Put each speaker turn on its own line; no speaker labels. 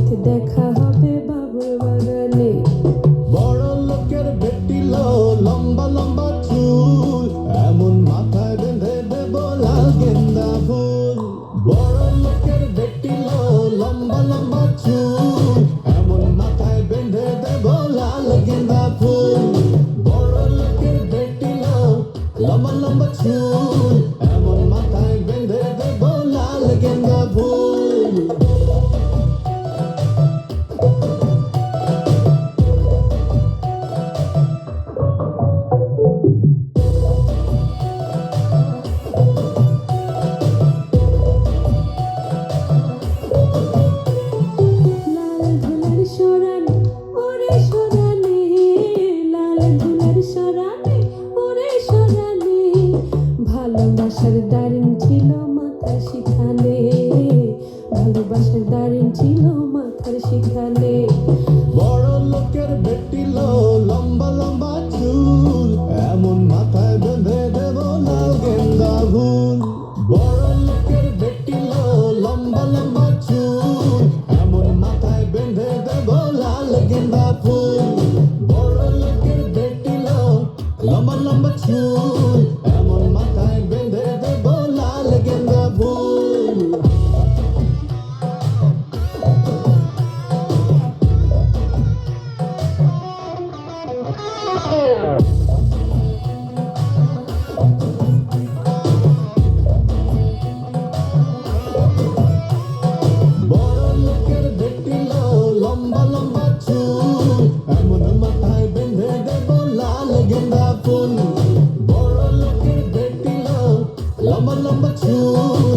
সাথে দেখা হবে বাবুর বাগানে।
বড় লোকের বেটিল লম্বা লম্বা চুল, এমন মাথায় বেঁধে দেব লাল গেন্দা ফুল। বড় লোকের বেটিল লম্বা লম্বা চুল, এমন মাথায় বেঁধে দেব লাল গেন্দা ফুল। বড় লোকের বেটিল লম্বা লম্বা চুল, এমন মাথায় বেঁধে দেব লাল গেন্দা ফুল।
লাল ধুলার সরানে ওরে সরানে, লাল ধুলার সরানে ওরে সরানে, ভালোবাসার দারুণ ছিল মাথার সেখানে, ভালোবাসার দারুণ ছিল মাথার সেখানে।
বড় লোকের বেটিল লম্বা লম্বা চুল, এমন মাথায় বেঁধে দেব লাল গেন্দা ফুল। বড় লোকের বেটিল লম্বা লম্বা চুল, এমন মাথায় বেঁধে দেব লাল গেন্দা ফুল। বড় লোকের বেটিল লম্বা লম্বা চুল, এমন মাথায় বেঁধে দেব লাল গেন্দা ফুল। বড় লোকের বেটিল লম্বা লম্বা চুল, এমন মাথায় বেঁধে দেব লাল গেন্দা ফুল। বড় লোকের বেটিল লম্বা লম্বা চুল,